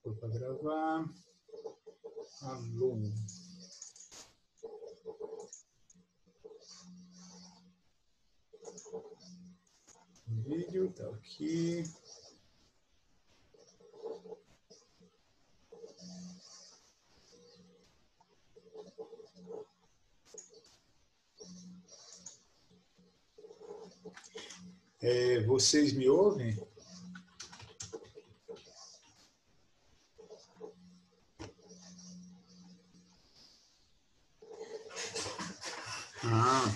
Foi para gravar. Alô. O vídeo está aqui. Vocês me ouvem?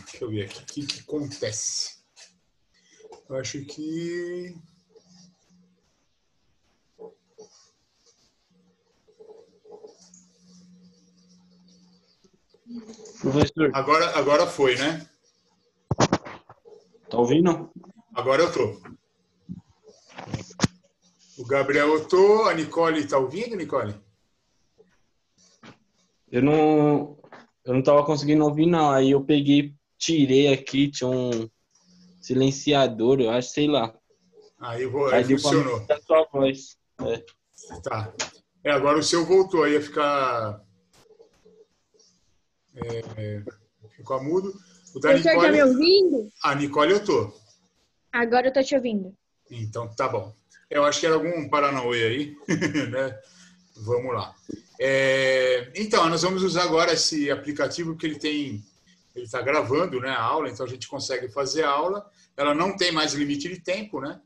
Deixa eu ver aqui. O que acontece? Eu acho que... Professor, Agora foi, né? tá ouvindo? Agora eu tô. O Gabriel eu tô. A Nicole tá ouvindo, Nicole? Eu não tava conseguindo ouvir, não. Aí eu peguei, tirei aqui, tinha um silenciador, eu acho, sei lá. Aí Aí deu pra mim funcionou. a sua voz. Tá. Agora o seu voltou aí a ficar... ficou mudo. O da Professor, tá Nicole... me ouvindo? A Nicole eu tô. Agora eu tô te ouvindo. Então, tá bom. Eu acho que era algum Paranauê aí, né? Vamos lá. Então, nós vamos usar agora esse aplicativo que ele está gravando, né, a aula, então a gente consegue fazer a aula. Ela não tem mais limite de tempo, né?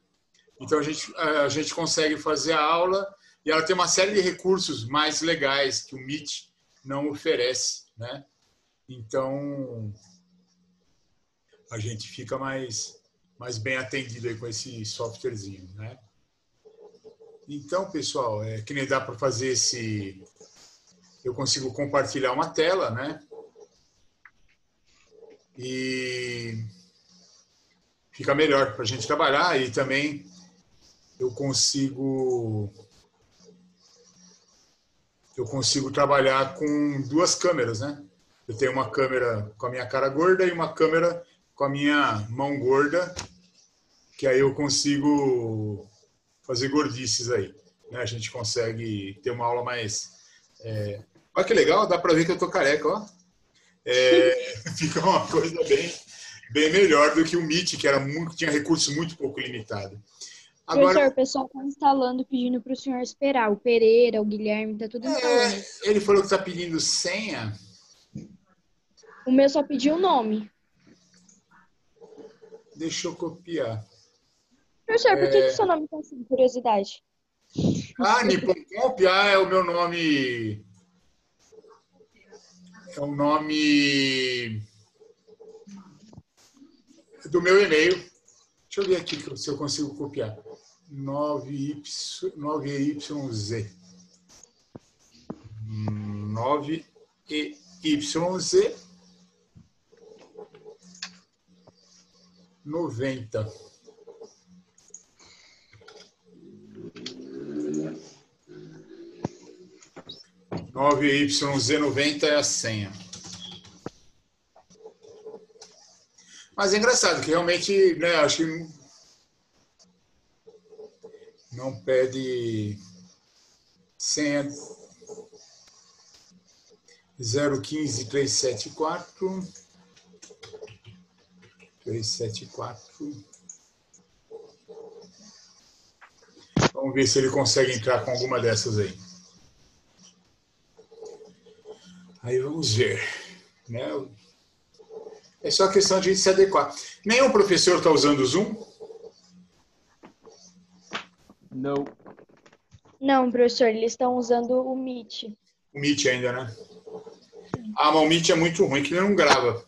Então a gente consegue fazer a aula e ela tem uma série de recursos mais legais que o Meet não oferece, né? Então a gente fica mais bem atendido aí com esse softwarezinho, né? Então, pessoal, que nem dá para fazer esse... Eu consigo compartilhar uma tela, né? E fica melhor para a gente trabalhar e também eu consigo trabalhar com duas câmeras, né? Eu tenho uma câmera com a minha cara gorda e uma câmera com a minha mão gorda, que aí eu consigo fazer gordices aí, né? A gente consegue ter uma aula mais... Olha que legal, dá para ver que eu tô careca, ó. Fica uma coisa bem melhor do que o Meet, que tinha recursos muito pouco limitados. Agora, Professor, o pessoal tá instalando, pedindo pro senhor esperar. O Pereira, o Guilherme, tá tudo instalando. ele falou que está pedindo senha. O meu só pediu o nome. Deixa eu copiar. Professor, por que seu nome tá assim? Curiosidade. Niponcomp, é o meu nome... É o nome do meu e-mail. Deixa eu ver aqui se eu consigo copiar. 9YZ. 9YZ 90. YZ90 é a senha. Mas é engraçado que realmente, né, acho que não pede senha 015374 374. Vamos ver se ele consegue entrar com alguma dessas aí. Aí vamos ver, né? É só questão de a gente se adequar. Nenhum professor está usando o Zoom? Não. Não, professor, eles estão usando o Meet. O Meet ainda, né? Mas o Meet é muito ruim, que ele não grava.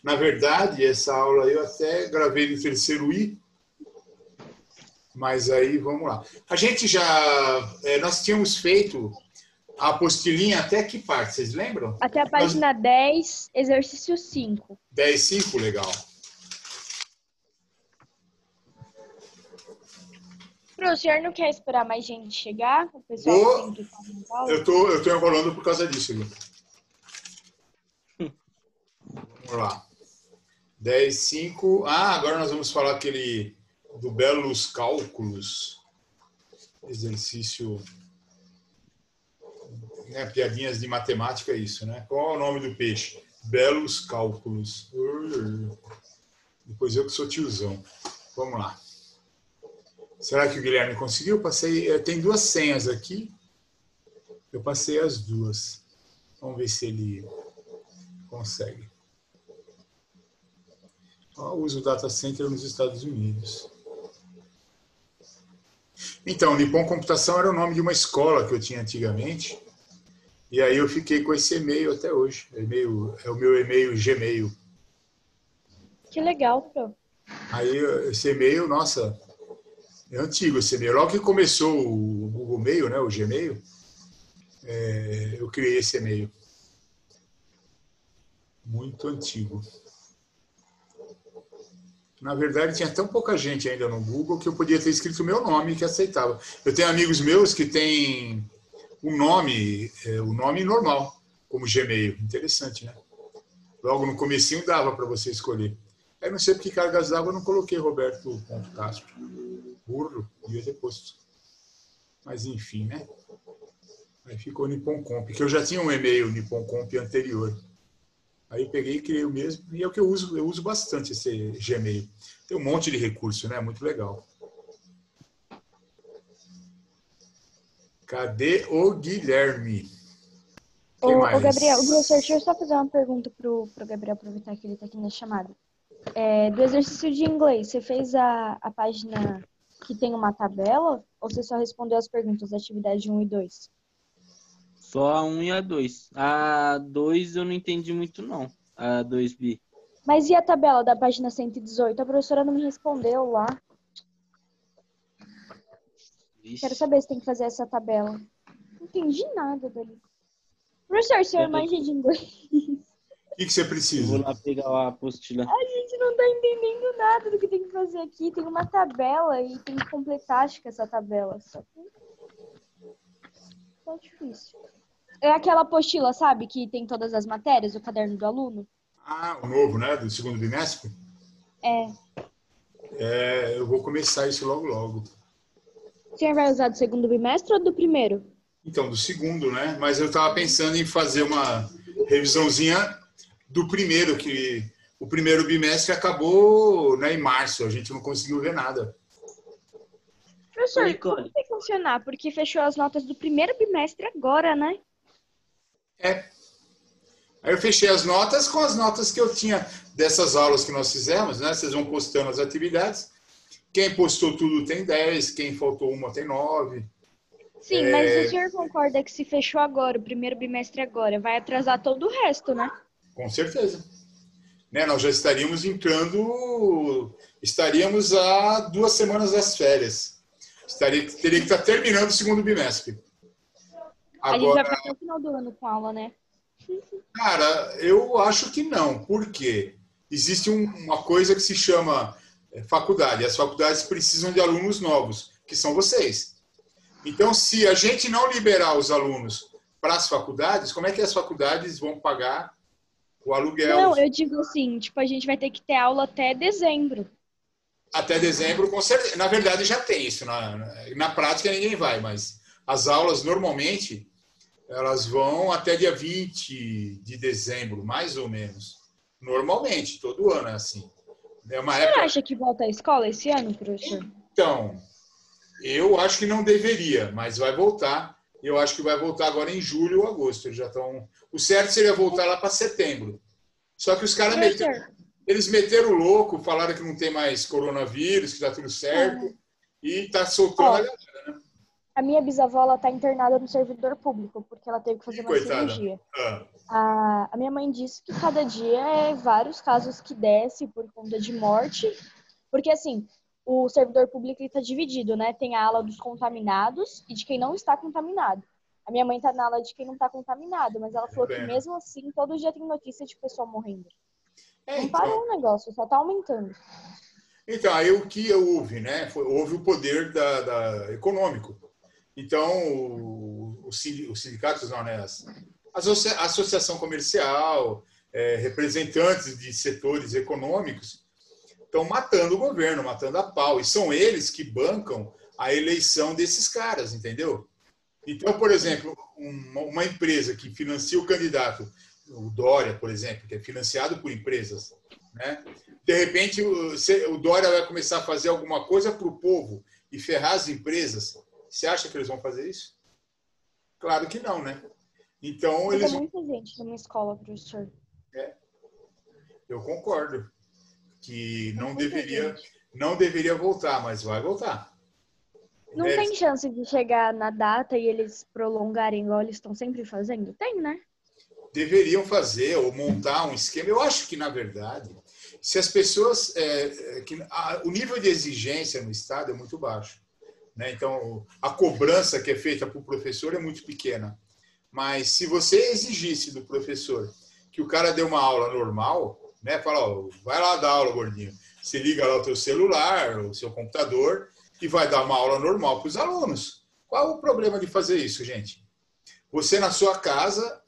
Na verdade, essa aula eu até gravei no terceiro I, mas aí vamos lá. A gente nós tínhamos feito a apostilinha até que parte, vocês lembram? Até a página 10, exercício 5. 10.5, legal. O senhor não quer esperar mais gente chegar? O pessoal tem que estar na aula? Eu tô enrolando por causa disso. Viu? Vamos lá. 10.5. Agora nós vamos falar do belos cálculos. exercício, né? Piadinhas de matemática é isso, né? Qual é o nome do peixe? Belos cálculos. Depois eu que sou tiozão. Vamos lá. Será que o Guilherme conseguiu? Passei. Tem 2 senhas aqui. Eu passei as 2. Vamos ver se ele consegue. Uso o data center nos Estados Unidos. Então, Nippon Computação era o nome de uma escola que eu tinha antigamente. E aí eu fiquei com esse e-mail até hoje. É o meu e-mail Gmail. Que legal, Pro. Aí esse e-mail, nossa, é antigo esse e-mail. Logo que começou o Google Mail, né, o Gmail, eu criei esse e-mail. Muito antigo. Na verdade, tinha tão pouca gente ainda no Google que eu podia ter escrito o meu nome que aceitava. Eu tenho amigos meus que têm o nome normal, como Gmail. Interessante, né? Logo no comecinho dava para você escolher. Aí não sei porque cargas d'água eu não coloquei Roberto Castro. Burro, devia ter posto. Mas enfim, né? Aí ficou Nippon Comp, que eu já tinha um e-mail Nippon Comp anterior. Aí peguei e criei o mesmo, e é o que eu uso bastante esse Gmail. Tem um monte de recurso, né? Muito legal. Cadê o Guilherme? Quem mais? Ô, Gabriel, professor, deixa eu só fazer uma pergunta pro Gabriel, aproveitar que ele está aqui na chamada. Do exercício de inglês, você fez a página que tem uma tabela ou você só respondeu as perguntas da atividade 1 e 2? Só a 1 e a 2. A 2 eu não entendi muito, não. A 2B. Mas e a tabela da página 118? A professora não me respondeu lá. Vixe. Quero saber se tem que fazer essa tabela. Não entendi nada dali. Professor, o senhor manja de inglês? O que você Eu precisa? vou lá pegar a apostila. A gente não tá entendendo nada do que tem que fazer aqui. Tem uma tabela e tem que completar, acho que essa tabela. Só que tá difícil. É aquela apostila, sabe? Que tem todas as matérias, o caderno do aluno. Ah, o novo, né? Do segundo bimestre? Eu vou começar isso logo, logo. O senhor vai usar do segundo bimestre ou do primeiro? Então, do segundo, né? Mas eu estava pensando em fazer uma revisãozinha do primeiro, que o primeiro bimestre acabou, né, em março. A gente não conseguiu ver nada. Professor, como vai funcionar? Porque fechou as notas do primeiro bimestre agora, né? Aí eu fechei as notas com as notas que eu tinha dessas aulas que nós fizemos, né? Vocês vão postando as atividades. Quem postou tudo tem 10, quem faltou uma tem 9. Sim, mas o senhor concorda que se fechou agora, o primeiro bimestre agora, vai atrasar todo o resto, né? Com certeza. Né? Nós já estaríamos há 2 semanas das férias. Teria que estar terminando o segundo bimestre. A gente vai ficar até o final do ano com aula, né? Cara, eu acho que não. Por quê? Existe uma coisa que se chama faculdade. As faculdades precisam de alunos novos, que são vocês. Então, se a gente não liberar os alunos para as faculdades, como é que as faculdades vão pagar o aluguel? Não, eu digo assim, tipo, a gente vai ter que ter aula até dezembro. Até dezembro, com certeza. Na verdade, já tem isso. Na prática, ninguém vai, mas as aulas, normalmente, elas vão até dia 20 de dezembro, mais ou menos. Normalmente, todo ano é assim. Você acha que volta à escola esse ano, professor? Então, eu acho que não deveria, mas vai voltar. Eu acho que vai voltar agora em julho ou agosto. Eles já estão. O certo seria voltar lá para setembro. Só que os caras meteram o louco, falaram que não tem mais coronavírus, que está tudo certo, e está soltando a galera, né? A minha bisavó, ela tá internada no servidor público, porque ela teve que fazer uma cirurgia. A minha mãe disse que cada dia é vários casos que desce por conta de morte, porque assim, o servidor público está dividido, né? Tem a ala dos contaminados e de quem não está contaminado. A minha mãe está na ala de quem não está contaminado, mas ela falou que mesmo assim, todo dia tem notícia de pessoa morrendo. Não parou o negócio, só está aumentando. Então, aí o que houve, né? Houve o poder econômico. Então, os sindicatos, não, né? A associação comercial, representantes de setores econômicos estão matando o governo, matando a pau. E são eles que bancam a eleição desses caras, entendeu? Então, por exemplo, uma empresa que financia o candidato, o Dória, por exemplo, que é financiado por empresas, né? De repente, o Dória vai começar a fazer alguma coisa para o povo e ferrar as empresas. Você acha que eles vão fazer isso? Claro que não, né? Então, eles... Tem muita gente numa escola, professor. Eu concordo que não deveria voltar, mas vai voltar. Não tem chance de chegar na data e eles prolongarem igual eles estão sempre fazendo? Tem, né? Deveriam fazer ou montar um esquema. Eu acho que, na verdade, se as pessoas... o nível de exigência no Estado é muito baixo, né? Então, a cobrança que é feita para o professor é muito pequena. Mas se você exigisse do professor que o cara dê uma aula normal, né? Fala, ó, vai lá dar aula, gordinho. Você liga lá o teu celular, o seu computador... e vai dar uma aula normal para os alunos. Qual o problema de fazer isso, gente? Você, na sua casa,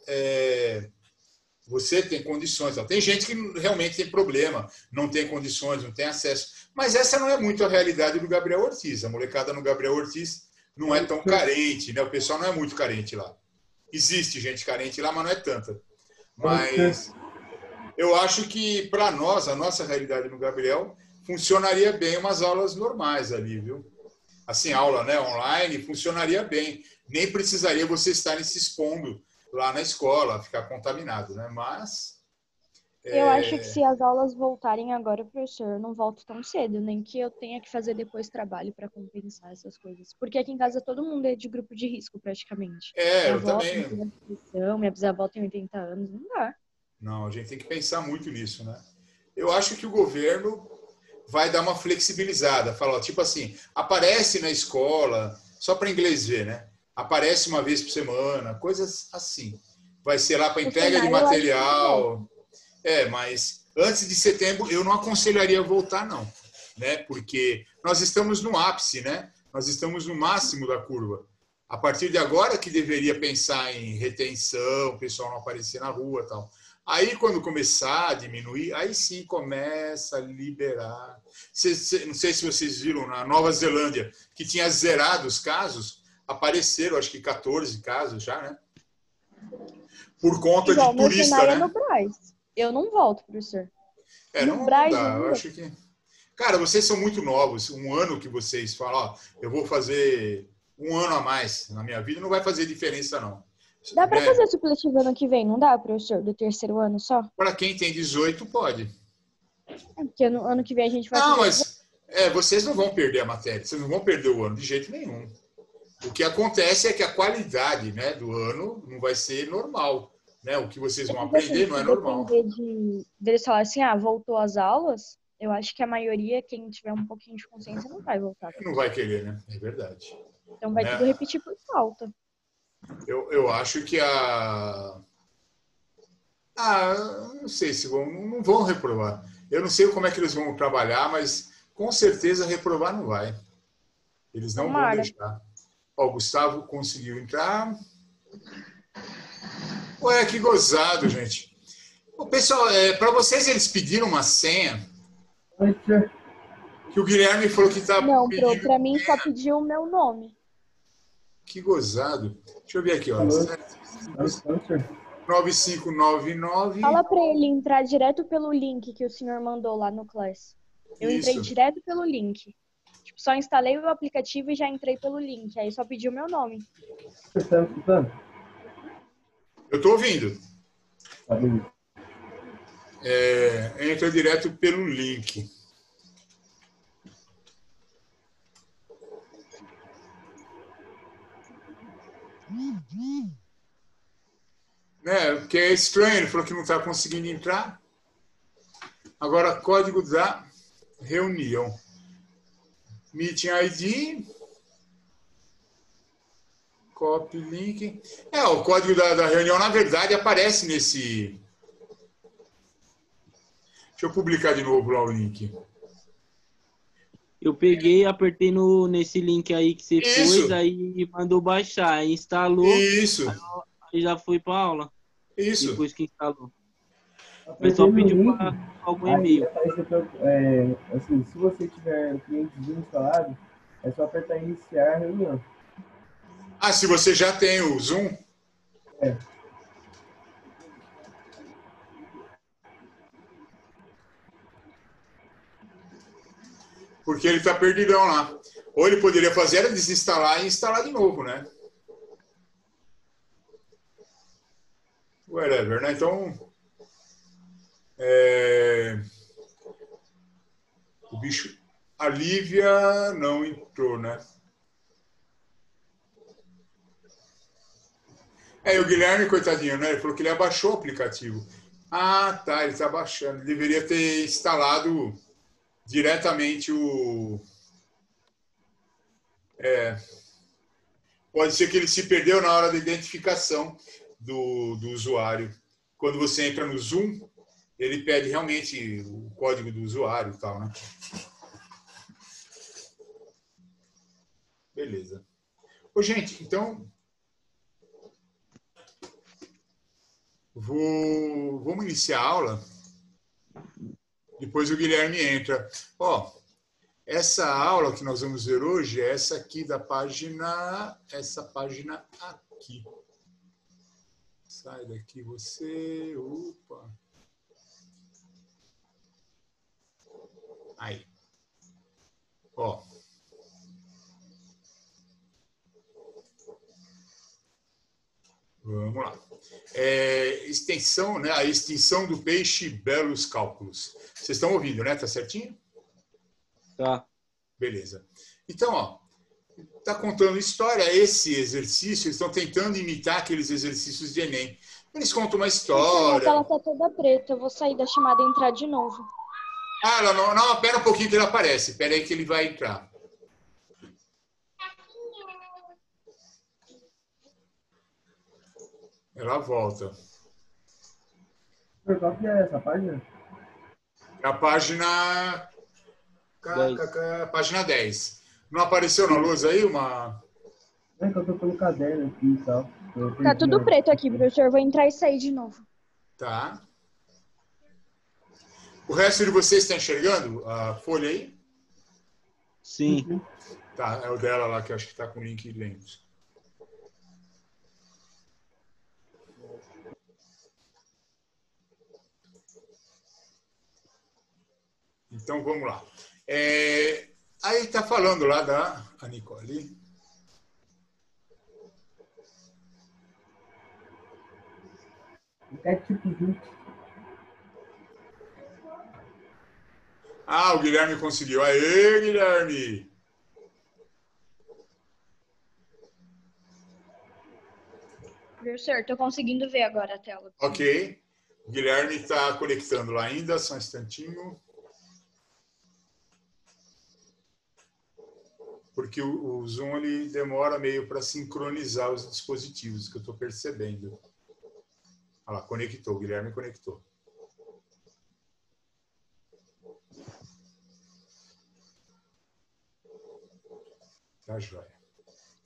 você tem condições. Tem gente que realmente tem problema, não tem condições, não tem acesso. Mas essa não é muito a realidade do Gabriel Ortiz. A molecada no Gabriel Ortiz não é tão carente, né? O pessoal não é muito carente lá. Existe gente carente lá, mas não é tanta. Mas eu acho que, para nós, a nossa realidade no Gabriel... funcionaria bem umas aulas normais ali, viu? Assim, aula, né, online, funcionaria bem. Nem precisaria você estar se expondo lá na escola, ficar contaminado, né? Mas... Eu acho que se as aulas voltarem agora, professor, eu não volto tão cedo, nem que eu tenha que fazer depois trabalho para compensar essas coisas. Porque aqui em casa todo mundo é de grupo de risco, praticamente. Minha eu avó também. tem depressão, minha bisavó tem 80 anos, não dá. Não, a gente tem que pensar muito nisso, né? Eu acho que o governo vai dar uma flexibilizada. Fala, tipo assim, aparece na escola, só para inglês ver, né? Aparece uma vez por semana, coisas assim. Vai ser lá para entrega de material. Mas antes de setembro eu não aconselharia voltar, não. Né? Porque nós estamos no ápice, né? Nós estamos no máximo da curva. A partir de agora que deveria pensar em retenção, o pessoal não aparecer na rua e tal. Aí, quando começar a diminuir, aí sim começa a liberar. Não sei se vocês viram, na Nova Zelândia, que tinha zerado os casos, apareceram, acho que 14 casos já, né? Por conta de turista, né? No Brás. Eu não volto, professor. Não dá, eu acho que... Cara, vocês são muito novos. Um ano que vocês falam, ó, eu vou fazer um ano a mais na minha vida, não vai fazer diferença, não. Dá para fazer supletivo ano que vem, não dá, professor? Do terceiro ano só? Para quem tem 18, pode. Porque ano que vem a gente vai... Não, mas vocês não vão perder a matéria, vocês não vão perder o ano de jeito nenhum. O que acontece é que a qualidade, né, do ano não vai ser normal. Né? O que vocês vão aprender não é normal. Deles falar assim, voltou às aulas, eu acho que a maioria, quem tiver um pouquinho de consciência, não vai voltar. Não vai querer, né? É verdade. Então vai tudo repetir por falta. Eu acho que não sei se não vão reprovar. Eu não sei como é que eles vão trabalhar, mas com certeza reprovar não vai. Eles não vão deixar. Ó, o Gustavo conseguiu entrar. Ué, que gozado, gente. O pessoal, para vocês eles pediram uma senha? Que o Guilherme falou que tá Não, para mim só pediu o meu nome. Que gozado. Deixa eu ver aqui, ó. 9599. Fala para ele entrar direto pelo link que o senhor mandou lá no Class. Eu entrei direto pelo link. Tipo, só instalei o aplicativo e já entrei pelo link. Aí só pediu o meu nome. Você está me escutando? Eu estou ouvindo. Entra direto pelo link. Porque é estranho, ele falou que não está conseguindo entrar. Agora, código da reunião. Meeting ID. Copy link. O código da reunião, na verdade, aparece nesse... Deixa eu publicar de novo lá o link. Eu peguei, apertei nesse link aí que você pôs, aí mandou baixar, aí instalou. Isso. Aí já foi para aula. Isso. Depois que instalou. O pessoal pediu para algum e-mail. Assim, se você tiver o clientezinho instalado, É só apertar iniciar a reunião. Ah, se você já tem o Zoom? É. Porque ele está perdidão lá. Ou ele poderia fazer era desinstalar e instalar de novo, né? Whatever, né? Então, o bicho... A Lívia não entrou, né? E o Guilherme, coitadinho, né? Ele falou que ele abaixou o aplicativo. Ah, tá, ele está baixando. Ele deveria ter instalado diretamente o... Pode ser que ele se perdeu na hora da identificação do usuário. Quando você entra no Zoom, ele pede realmente o código do usuário e tal, né? Beleza. Ô, gente, então... Vamos iniciar a aula. Depois o Guilherme entra. Ó, essa aula que nós vamos ver hoje é essa aqui da página... Essa página aqui. Sai daqui você. Opa. Aí. Ó. Vamos lá. Extensão, né? A extinção do peixe belos cálculos. Vocês estão ouvindo, né? Tá certinho? Tá. Beleza. Então, ó, tá contando história. Esse exercício, eles estão tentando imitar aqueles exercícios de Enem. Eles contam uma história. Ela tá toda preta. Eu vou sair da chamada e entrar de novo. Ah, ela não, pera um pouquinho que ele aparece. Pera aí que ele vai entrar. Ela volta. Qual que é essa página? É a página... Página 10. Não apareceu na luz aí uma... É que eu tô pelo caderno aqui e tal. Tá tudo preto aqui, professor. Vou entrar e sair de novo. Tá. O resto de vocês está enxergando a folha aí? Sim. Tá, é o dela lá que eu acho que está com o link lento. Então, vamos lá. Aí está falando lá da Nicole. É tipo 20. Ah, o Guilherme conseguiu. Aê, Guilherme! Professor, tô conseguindo ver agora a tela. Ok. O Guilherme está conectando lá ainda, só um instantinho. Porque o Zoom ele demora meio para sincronizar os dispositivos, que eu estou percebendo. Olha lá, conectou, o Guilherme conectou. Tá joia.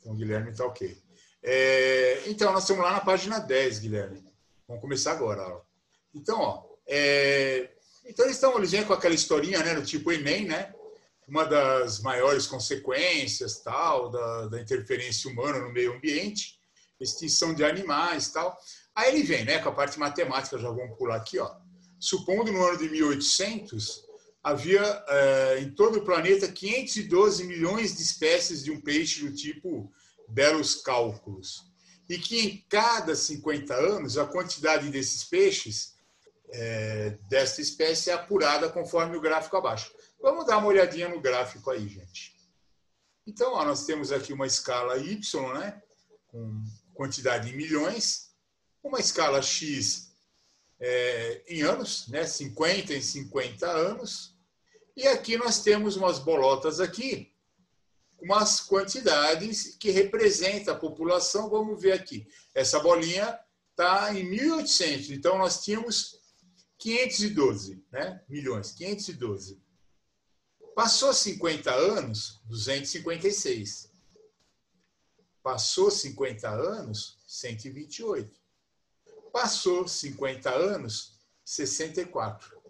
Então, o Guilherme está ok. Então, nós estamos lá na página 10, Guilherme. Vamos começar agora. Ó. Então, ó, então eles vêm com aquela historinha, né, do tipo Enem, né? Uma das maiores consequências tal da interferência humana no meio ambiente, extinção de animais tal. Aí ele vem, né, com a parte matemática, já vamos pular aqui, ó. Supondo no ano de 1800 havia em todo o planeta 512 milhões de espécies de um peixe do tipo belos cálculos, e que em cada 50 anos a quantidade desses peixes desta espécie é apurada conforme o gráfico abaixo. Vamos dar uma olhadinha no gráfico aí, gente. Então, ó, nós temos aqui uma escala Y, né, com quantidade em milhões, uma escala X em anos, né, 50 em 50 anos, e aqui nós temos umas bolotas aqui, umas quantidades que representam a população. Vamos ver aqui. Essa bolinha está em 1800, então nós tínhamos 512, né, milhões, 512. Passou 50 anos, 256. Passou 50 anos, 128. Passou 50 anos, 64.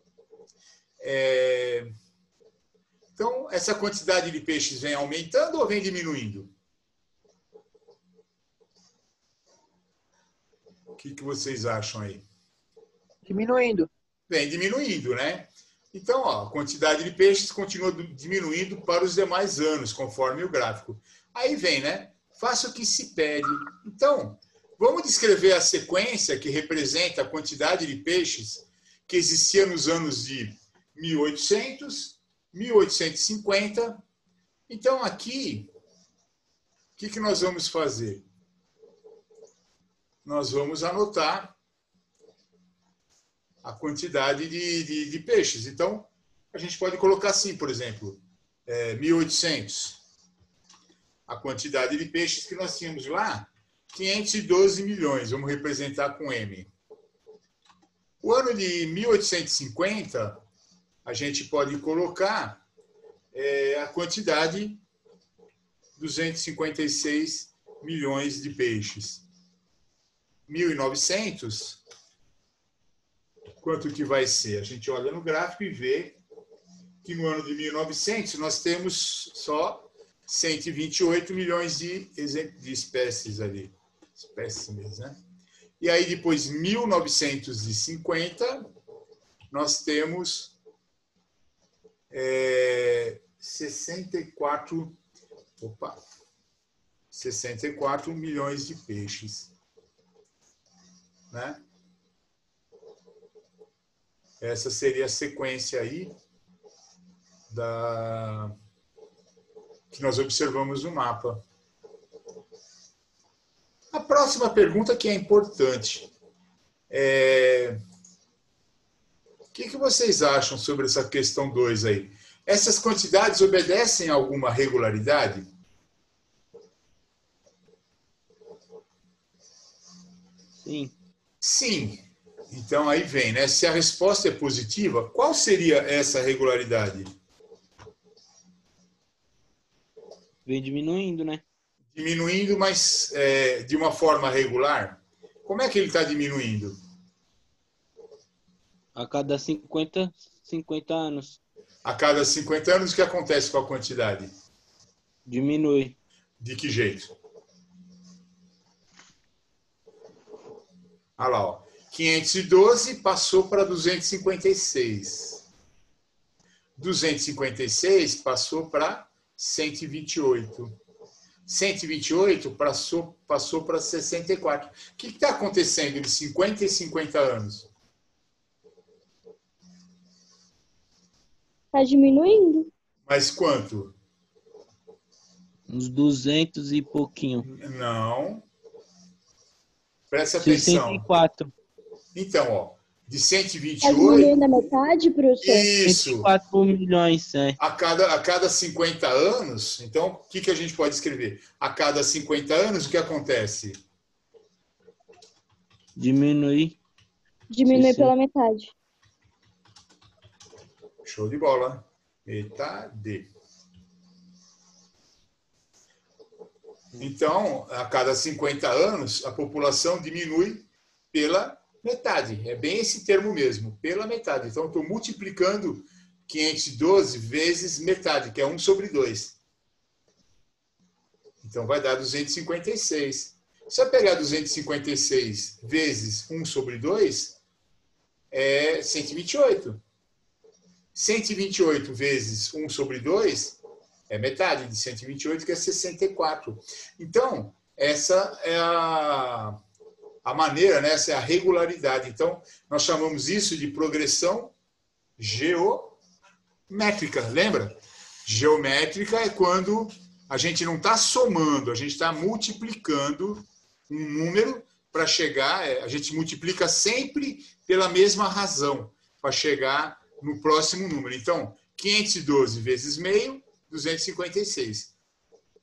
Então, essa quantidade de peixes vem aumentando ou vem diminuindo? O que vocês acham aí? Diminuindo. Vem diminuindo, né? Então, ó, a quantidade de peixes continua diminuindo para os demais anos, conforme o gráfico. Aí vem, né? Faça o que se pede. Então, vamos descrever a sequência que representa a quantidade de peixes que existia nos anos de 1800, 1850. Então, aqui, o que nós vamos fazer? Nós vamos anotar a quantidade de peixes. Então, a gente pode colocar assim, por exemplo, 1800. A quantidade de peixes que nós tínhamos lá, 512 milhões. Vamos representar com M. O ano de 1850, a gente pode colocar a quantidade 256 milhões de peixes. 1900, quanto que vai ser? A gente olha no gráfico e vê que no ano de 1900 nós temos só 128 milhões de espécies ali. Espécimes, né? E aí depois, 1950, nós temos 64 milhões de peixes. Né? Essa seria a sequência aí que nós observamos no mapa. A próxima pergunta que é importante o que vocês acham sobre essa questão 2 aí? Essas quantidades obedecem a alguma regularidade? Sim. Sim. Então, aí vem, né? Se a resposta é positiva, qual seria essa regularidade? Vem diminuindo, né? Diminuindo, mas de uma forma regular? Como é que ele está diminuindo? A cada 50 anos. A cada 50 anos, o que acontece com a quantidade? Diminui. De que jeito? Olha lá, ó. 512 passou para 256. 256 passou para 128. 128 passou para 64. O que está acontecendo de 50 e 50 anos? Está diminuindo. Mas quanto? Uns 200 e pouquinho. Não. Presta atenção. 64. Então, ó, de Está 128... diminuindo a metade, professor? Isso. 104 milhões, A cada 50 anos, então, o que a gente pode escrever? A cada 50 anos, o que acontece? Diminui. Diminui pela metade. Show de bola. Metade. Então, a cada 50 anos, a população diminui pela metade. É bem esse termo mesmo, pela metade. Então, estou multiplicando 512 vezes metade, que é 1 sobre 2. Então, vai dar 256. Se eu pegar 256 vezes 1 sobre 2, é 128. 128 vezes 1 sobre 2 é metade de 128, que é 64. Então, essa é a maneira, né? Essa é a regularidade. Então, nós chamamos isso de progressão geométrica. Lembra? Geométrica é quando a gente não está somando, a gente está multiplicando um número para chegar, a gente multiplica sempre pela mesma razão, para chegar no próximo número. Então, 512 vezes meio, 256.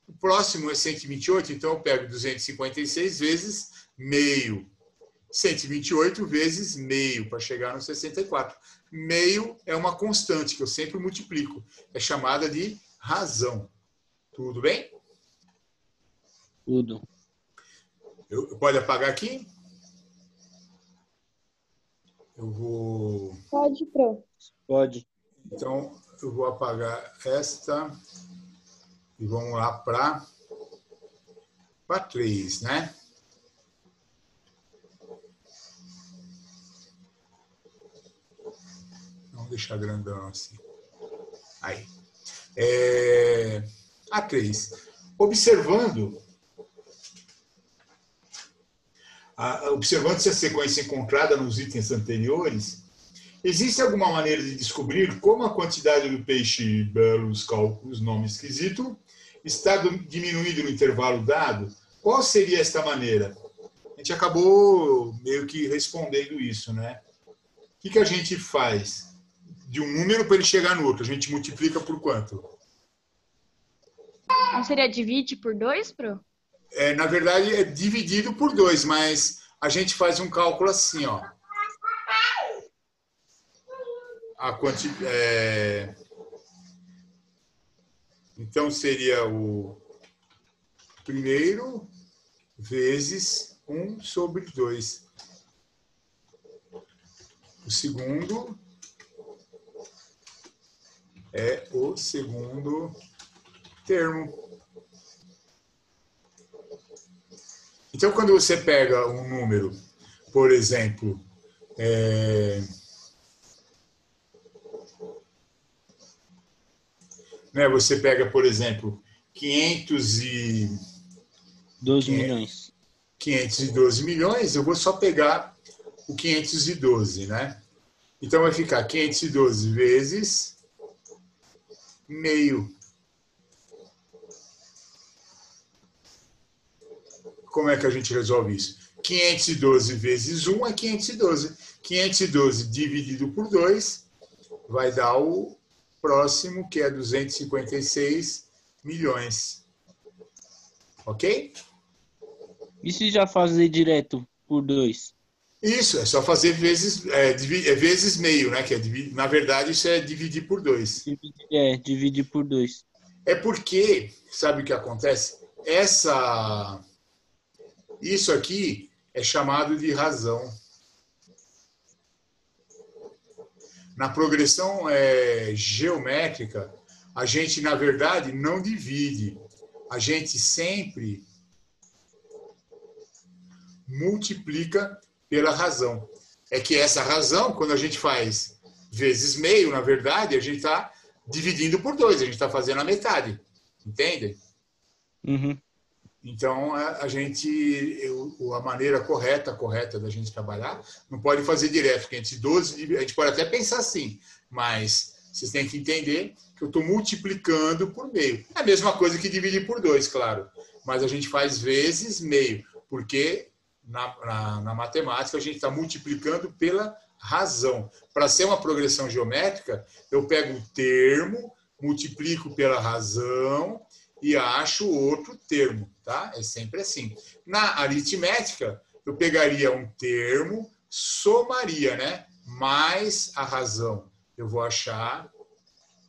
O próximo é 128, então eu pego 256 vezes meio. 128 vezes meio, para chegar no 64. Meio é uma constante, que eu sempre multiplico. É chamada de razão. Tudo bem? Tudo. Pode apagar aqui? Eu vou... Pode, pro. Pode. Então, eu vou apagar esta e vamos lá para 3, né? Vamos deixar grandão assim. Aí. A 3. Observando se a sequência encontrada nos itens anteriores, existe alguma maneira de descobrir como a quantidade do peixe belos cálculos, nome esquisito, está diminuindo no intervalo dado? Qual seria esta maneira? A gente acabou meio que respondendo isso, né? O que a gente faz? De um número para ele chegar no outro, a gente multiplica por quanto? Não seria divide por 2, Pro? Na verdade, é dividido por 2, mas a gente faz um cálculo assim, ó. Então, seria o primeiro vezes 1 sobre 2. O segundo é o segundo termo. Então, quando você pega um número, por exemplo, você pega, por exemplo, 512 milhões. 512 milhões, eu vou só pegar o 512, né? Então, vai ficar 512 vezes meio. Como é que a gente resolve isso? 512 vezes 1 é 512. 512 dividido por 2 vai dar o próximo, que é 256 milhões. Ok? E se já fazer direto por 2? Isso, é só fazer vezes, vezes meio, né? Que na verdade, isso é dividir por 2. Dividir por 2. É porque, sabe o que acontece? Isso aqui é chamado de razão. Na progressão geométrica, a gente, na verdade, não divide. A gente sempre multiplica pela razão. É que essa razão, quando a gente faz vezes meio, na verdade, a gente está dividindo por 2, a gente está fazendo a metade. Entende? Uhum. Então, a maneira correta da gente trabalhar, não pode fazer direto, 512, a gente pode até pensar assim, mas vocês têm que entender que eu estou multiplicando por meio. É a mesma coisa que dividir por 2, claro, mas a gente faz vezes meio, porque na matemática a gente está multiplicando pela razão. Para ser uma progressão geométrica, eu pego o termo, multiplico pela razão e acho outro termo, tá? É sempre assim. Na aritmética, eu pegaria um termo, somaria, né? Mais a razão. Eu vou achar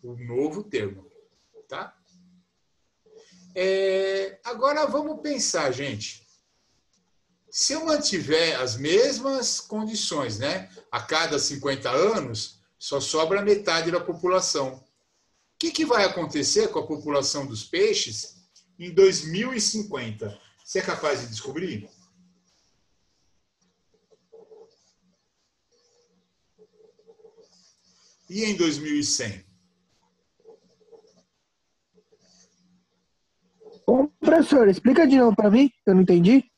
o novo termo, tá? Agora vamos pensar, gente. Se eu mantiver as mesmas condições, né? A cada 50 anos, só sobra metade da população. O que vai acontecer com a população dos peixes em 2050? Você é capaz de descobrir? E em 2100? Ô, professor, explica de novo para mim, eu não entendi.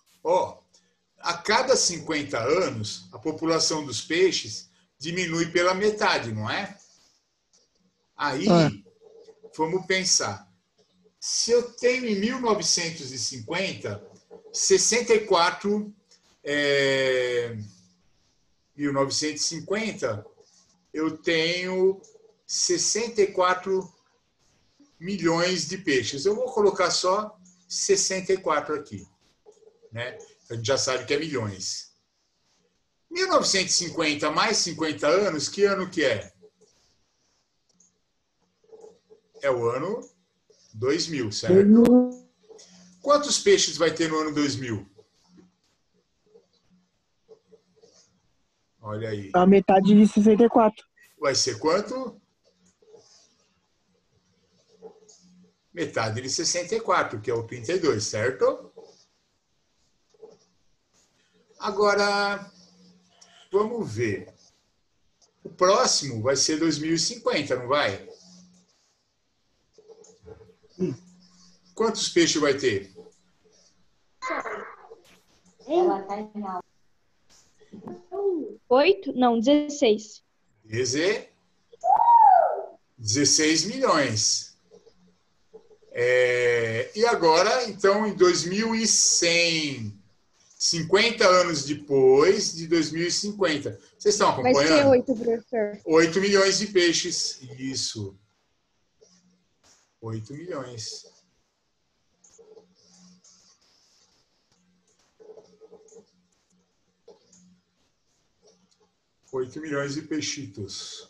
A cada 50 anos, a população dos peixes diminui pela metade, não é? Aí, vamos pensar. Se eu tenho em 1950, 1950, eu tenho 64 milhões de peixes. Eu vou colocar só 64 aqui, né? A gente já sabe que é milhões. 1950 mais 50 anos, que ano que é? É o ano 2000, certo? Quantos peixes vai ter no ano 2000? Olha aí. A metade de 64. Vai ser quanto? Metade de 64, que é o 32, certo? Agora, vamos ver. O próximo vai ser 2050, não vai? Quantos peixes vai ter? Ela tá em aula. 8? Não, 16. 16 milhões. E agora, então, em 2100, 50 anos depois de 2050. Vocês estão acompanhando? Vai ser 8, professor. 8 milhões de peixes. Isso. 8 milhões. $8 milhões de peixitos.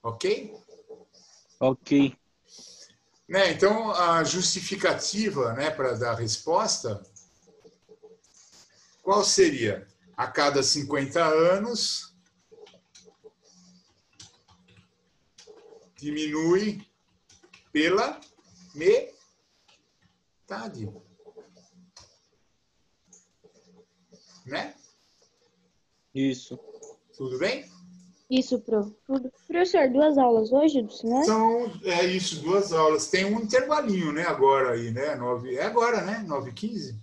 Ok? Ok. Né? Então, a justificativa, né, para dar a resposta, qual seria? A cada 50 anos, diminui pela metade. Né? Isso. Tudo bem? Isso, Pro. Tudo. Professor, 2 aulas hoje do senhor? É isso, 2 aulas. Tem um intervalinho, né, agora aí, né? É agora, né? 9h15?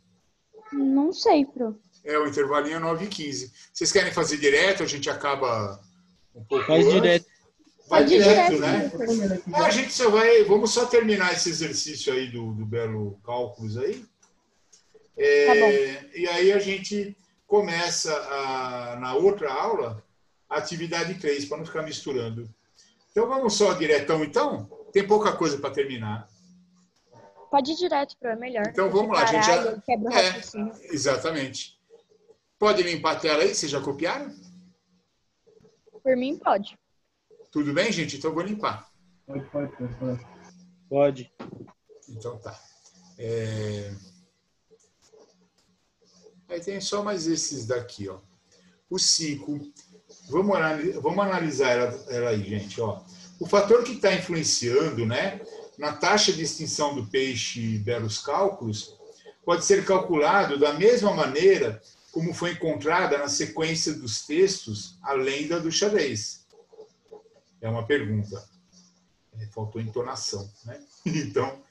Não sei, Pro. O intervalinho é 9h15. Vocês querem fazer direto? A gente acaba um pouco Faz antes? direto. Vai Pode ir direto, direto, né? professor. A gente só vai... Vamos só terminar esse exercício aí do Belo Cálculos aí. Tá bom. E aí a gente começa na outra aula a atividade 3, para não ficar misturando. Então vamos só diretão, então? Tem pouca coisa para terminar. Pode ir direto, Pro, é melhor. Então vamos lá, a gente já... Quebra o raciocínio. Exatamente. Pode limpar a tela aí? Vocês já copiaram? Por mim, pode. Tudo bem, gente? Então eu vou limpar. Pode. Então tá. Aí tem só mais esses daqui, ó. Os 5. Vamos analisar ela aí, gente. Ó. O fator que está influenciando, né, na taxa de extinção do peixe Belos Cálculos pode ser calculado da mesma maneira como foi encontrada na sequência dos textos A Lenda do Xadrez. É uma pergunta. Faltou entonação, né? Então,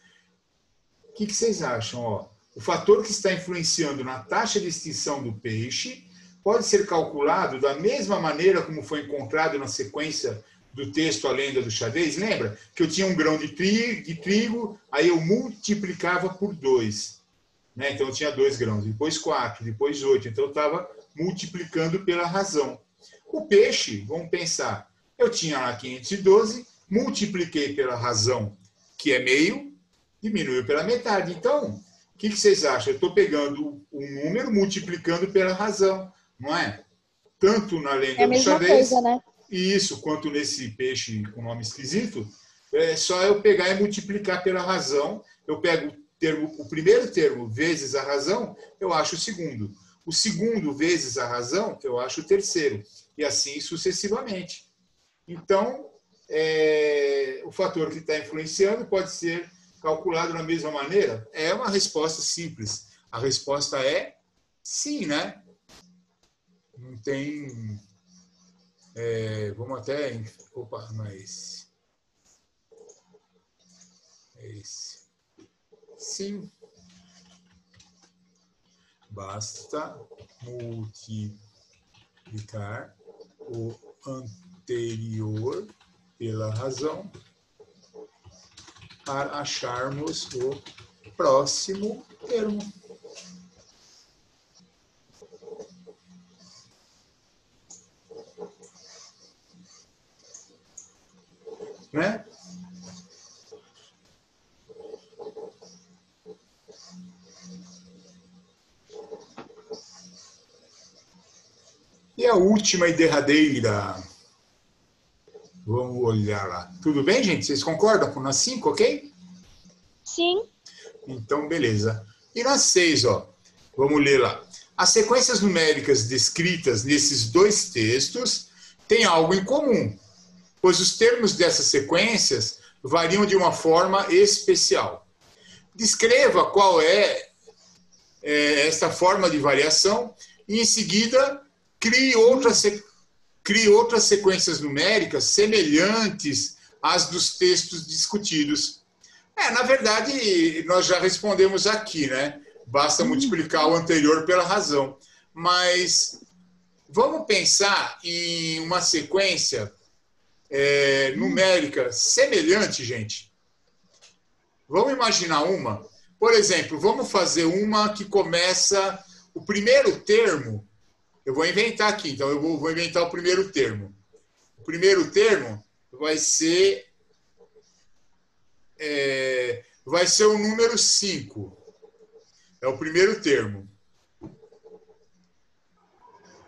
o que vocês acham? Ó? O fator que está influenciando na taxa de extinção do peixe pode ser calculado da mesma maneira como foi encontrado na sequência do texto A Lenda do Xadrez. Lembra que eu tinha um grão de trigo, aí eu multiplicava por 2. Né? Então eu tinha 2 grãos, depois 4, depois 8. Então eu estava multiplicando pela razão. O peixe, vamos pensar, eu tinha lá 512, multipliquei pela razão, que é meio, diminuiu pela metade. Então, o que vocês acham? Eu estou pegando um número, multiplicando pela razão, não é? Tanto na Lenda do Xadrez, coisa, né? isso, quanto nesse peixe com nome esquisito, é só eu pegar e multiplicar pela razão. Eu pego o primeiro termo vezes a razão, eu acho o segundo. O segundo vezes a razão, eu acho o terceiro. E assim sucessivamente. Então, o fator que está influenciando pode ser calculado da mesma maneira? É uma resposta simples. A resposta é sim, né? Não tem... vamos até... Opa, não é esse. É esse. Sim. Basta multiplicar o anterior pela razão para acharmos o próximo termo. Né? E a última e derradeira. Vamos olhar lá. Tudo bem, gente? Vocês concordam com nas 5, ok? Sim. Então, beleza. E nas 6, ó. Vamos ler lá. As sequências numéricas descritas nesses 2 textos têm algo em comum. pois os termos dessas sequências variam de uma forma especial. Descreva qual é esta forma de variação e, em seguida, crie outras sequências numéricas semelhantes às dos textos discutidos. Na verdade, nós já respondemos aqui, né? Basta multiplicar o anterior pela razão. Mas vamos pensar em uma sequência numérica semelhante, gente. Vamos imaginar uma. Por exemplo, vamos fazer uma que começa o primeiro termo. Eu vou inventar aqui, então eu vou inventar o primeiro termo. O primeiro termo vai ser o número 5. É o primeiro termo.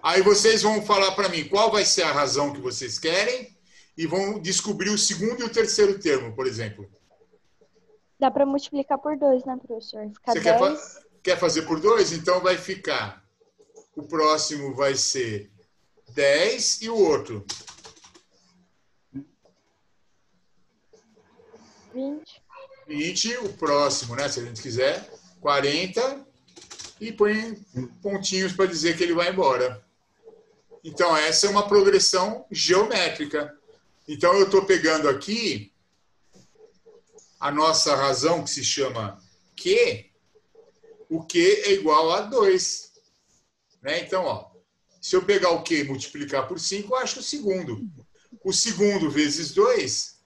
Aí vocês vão falar para mim qual vai ser a razão que vocês querem e vão descobrir o segundo e o terceiro termo, por exemplo. Dá para multiplicar por 2, né, professor? Fica Você 10. quer fazer por 2? Então vai ficar... O próximo vai ser 10 e o outro? 20. 20, o próximo, né? Se a gente quiser, 40 e põe pontinhos para dizer que ele vai embora. Então, essa é uma progressão geométrica. Então, eu estou pegando aqui a nossa razão, que se chama Q. O Q é igual a 2. Né? Então, ó, se eu pegar o Q e multiplicar por 5, eu acho o segundo. O segundo vezes 2...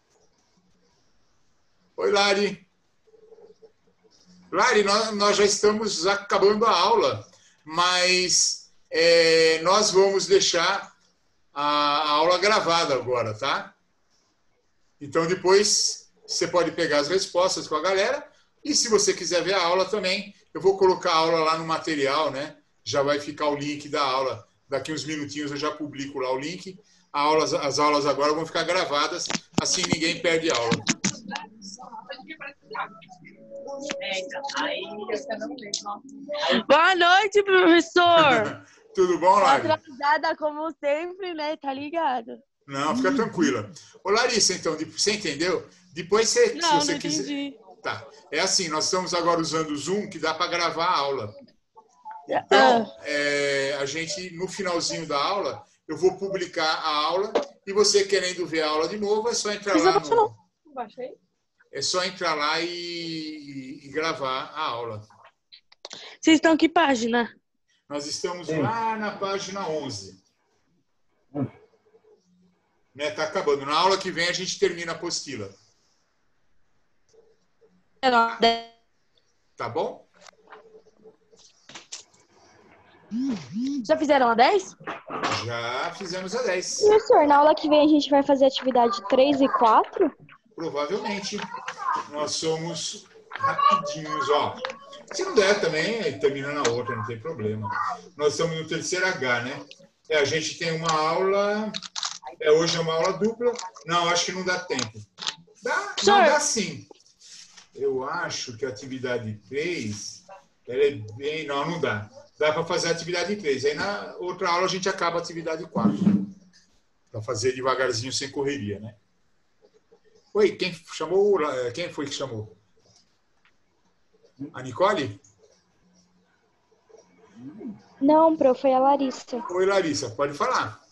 Oi, Lari. Lari, nós já estamos acabando a aula, mas nós vamos deixar a aula gravada agora, tá? Então, depois, você pode pegar as respostas com a galera, e se você quiser ver a aula também, eu vou colocar a aula lá no material, né? Já vai ficar o link da aula. Daqui uns minutinhos eu já publico lá o link. As aulas agora vão ficar gravadas, assim ninguém perde a aula. Boa noite, professor. Tudo bom, Lari? Atrasada como sempre, né? Tá ligado? Não, fica tranquila. Ô, Larissa, então, você entendeu? Depois, se você quiser... Entendi. Tá. É assim, nós estamos agora usando o Zoom, que dá para gravar a aula. Então, a gente, no finalzinho da aula, eu vou publicar a aula e você querendo ver a aula de novo, é só entrar lá É só entrar lá e gravar a aula. Vocês estão em que página? Nós estamos lá na página 11. Né, tá acabando. Na aula que vem a gente termina a apostila. Tá bom? Já fizeram a 10? Já fizemos a 10. Professor, na aula que vem a gente vai fazer atividade 3 e 4? Provavelmente. Nós somos rapidinhos, ó. Se não der também, termina na outra, não tem problema. Nós estamos no terceiro H, né? A gente tem uma aula... hoje é uma aula dupla. Não, acho que não dá tempo. Não dá sim. Eu acho que a atividade 3... ela é bem... Não dá. Dá para fazer a atividade 3. Aí na outra aula a gente acaba a atividade 4. Para fazer devagarzinho, sem correria, né? Oi, quem chamou? Quem foi que chamou? A Nicole? Não, prof, foi a Larissa. Oi, Larissa, pode falar.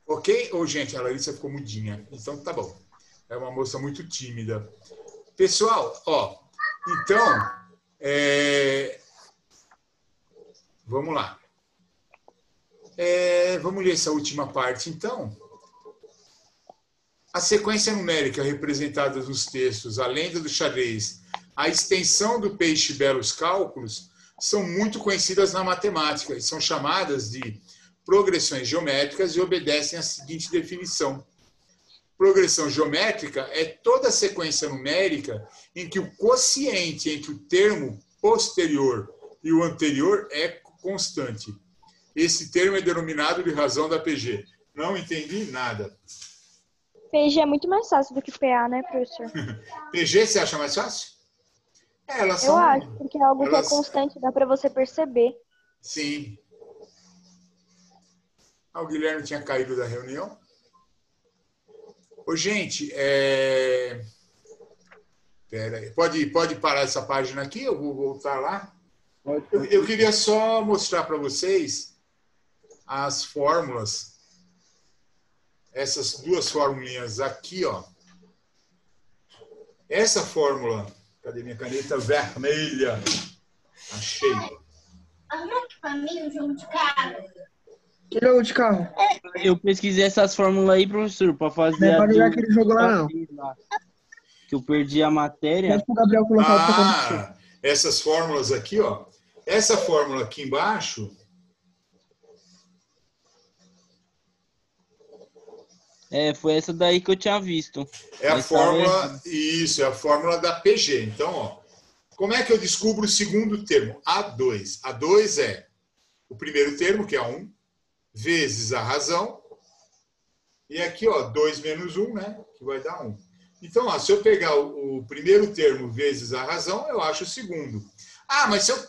Ok? Ou, gente, a Larissa ficou mudinha. Então, tá bom. É uma moça muito tímida. Pessoal, ó, então, vamos lá. Vamos ler essa última parte, então. A sequência numérica representada nos textos, a lenda do xadrez, a extensão do peixe belos cálculos, são muito conhecidas na matemática e são chamadas de progressões geométricas e obedecem à seguinte definição. Progressão geométrica é toda sequência numérica em que o quociente entre o termo posterior e o anterior é constante. Esse termo é denominado de razão da PG. Não entendi nada. PG é muito mais fácil do que PA, né, professor? PG você acha mais fácil? Elas Eu são... acho, porque é algo que é elas- constante, dá pra você perceber. Sim. O Guilherme tinha caído da reunião. Ô, gente, Pera aí. Pode parar essa página aqui? Eu vou voltar lá. Eu queria só mostrar para vocês as fórmulas. Essas duas formulinhas aqui, ó. Essa fórmula... Cadê minha caneta vermelha? Achei. Arruma aqui pra mim o jogo de carro. Que jogo de carro? Eu pesquisei essas fórmulas aí, professor, pra fazer Não é pra a jogar aquele jogo lá, não. Que eu perdi a matéria. Pede pro Gabriel colocar o que aconteceu. Essas fórmulas aqui, ó. Essa fórmula aqui embaixo... Foi essa daí que eu tinha visto. É a Mas fórmula... Isso, é a fórmula da PG. Então, ó. Como é que eu descubro o segundo termo? A2. A2 é o primeiro termo, que é 1, vezes a razão. E aqui, ó, 2 menos 1, né? Que vai dar 1. Então, ó, se eu pegar o primeiro termo vezes a razão, eu acho o segundo. Ah, mas se eu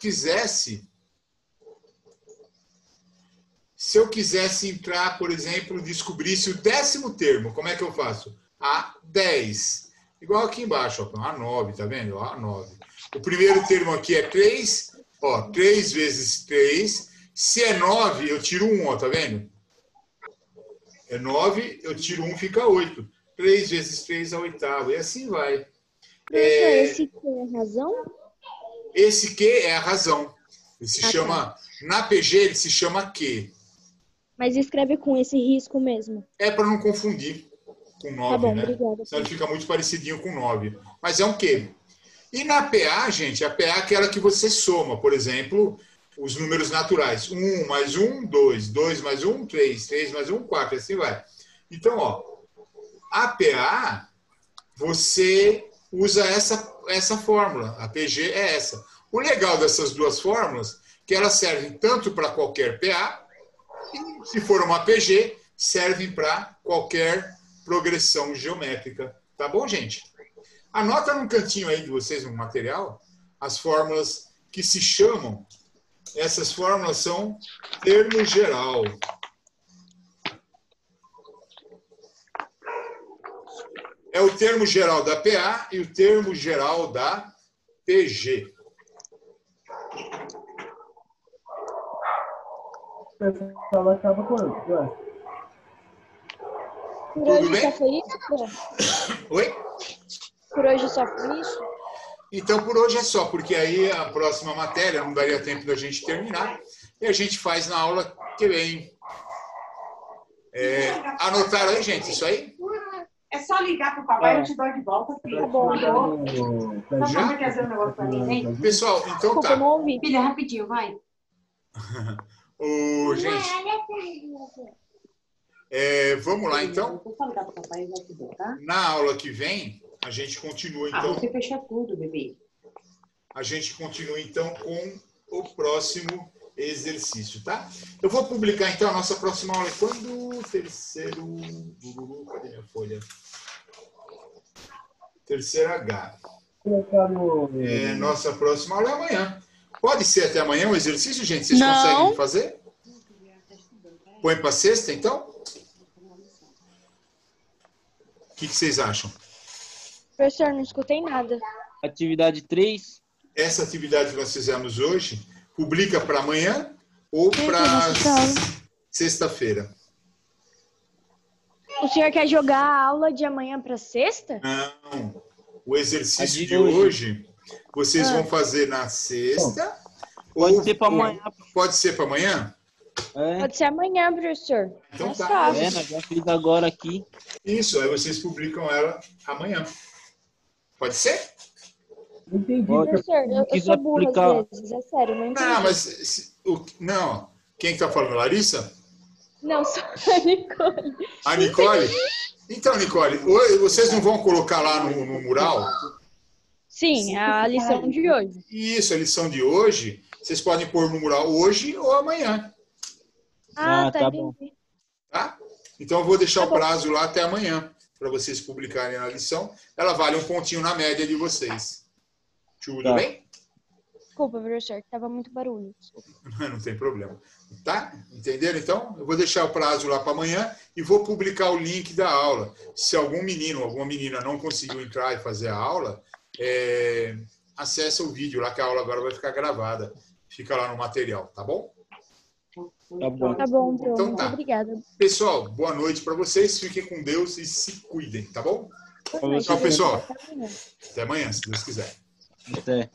quisesse entrar, por exemplo, descobrisse o 10º termo, como é que eu faço? A10. Igual aqui embaixo, ó, A9, tá vendo? Ó, A9. O primeiro termo aqui é 3, ó, 3 vezes 3. Se é 9, eu tiro 1, ó, tá vendo? É 9, eu tiro 1, fica 8. 3 vezes 3 é 8º, e assim vai. Esse que é a razão? Esse Q é a razão. Ele se chama, na PG, ele se chama Q. Mas escreve com esse risco mesmo. É para não confundir com 9, Tá bom, né? obrigada. Senão ele fica muito parecidinho com 9. Mas é um Q. E na PA, gente, a PA é aquela que você soma, por exemplo, os números naturais. 1 mais 1, 2. 2 mais 1, 3. 3 mais 1, 4. E assim vai. Então, ó, a PA, você usa essa fórmula. A PG é essa. O legal dessas duas fórmulas é que elas servem tanto para qualquer PA, e se for uma PG, servem para qualquer progressão geométrica. Tá bom, gente? Anota num cantinho aí de vocês, no material, as fórmulas que se chamam. Essas fórmulas são termo geral. É o termo geral da PA e o termo geral da PG. Pessoal, acaba quando? Por Tudo hoje bem? só foi isso? Oi? Por hoje só foi isso? Então, por hoje é só, porque aí a próxima matéria não daria tempo da gente terminar e a gente faz na aula que vem. Anotaram aí, gente, isso aí? É só ligar pro papai, eu te dou de volta, filha. Tá bom. Tá Já? bom, quer dizer um negócio pra mim, vem? Pessoal, então Desculpa, eu não tá. ouvi. Filha, rapidinho, vai. Gente, vamos lá, então. Vou só ligar pro papai e já te dou, tá? Na aula que vem, a gente continua, então. Você fecha tudo, bebê. A gente continua, então, com o próximo exercício, tá? Eu vou publicar, então, a nossa próxima aula. Quando? Terceiro... Cadê minha folha? Terceira H. Nossa próxima aula é amanhã. Pode ser até amanhã o exercício, gente? Vocês Não. conseguem fazer? Põe para sexta, então? O que vocês acham? Professor, não escutei nada. Atividade 3. Essa atividade que nós fizemos hoje, publica para amanhã ou para nossa sexta-feira? O senhor quer jogar a aula de amanhã para sexta? Não. O exercício A de de hoje. hoje, vocês vão fazer na sexta. Pode ser para amanhã. Pode ser para amanhã? Pode ser amanhã, professor. Então Mais tá. fácil. Nós já fiz agora aqui. Isso, aí vocês publicam ela amanhã. Pode ser? Não entendi. Pode. Professor, eu quiser sou burra aplicar. às vezes. É sério, não entendi. Não, mas... Não. Quem está falando? Larissa? Não, sou a Nicole. A Nicole? Então, Nicole, vocês não vão colocar lá no mural? Sim, a lição de hoje. Isso, a lição de hoje, vocês podem pôr no mural hoje ou amanhã, Ah, Ah, tá, tá bom. entendi. tá? Então, eu vou deixar Tá o bom. prazo lá até amanhã, para vocês publicarem a lição. Ela vale um pontinho na média de vocês. Tudo bem? Desculpa, professor, que tava muito barulho. Desculpa. Não tem problema. Tá? Entenderam, então? Eu vou deixar o prazo lá para amanhã e vou publicar o link da aula. Se algum menino ou alguma menina não conseguiu entrar e fazer a aula, acessa o vídeo lá, que a aula agora vai ficar gravada. Fica lá no material, tá bom? Tá bom. Tá bom, Bruno. Então Muito tá. obrigada. Pessoal, boa noite para vocês. Fiquem com Deus e se cuidem, tá bom? Boa noite, Tchau, pessoal. Até amanhã. Até amanhã, se Deus quiser. Até.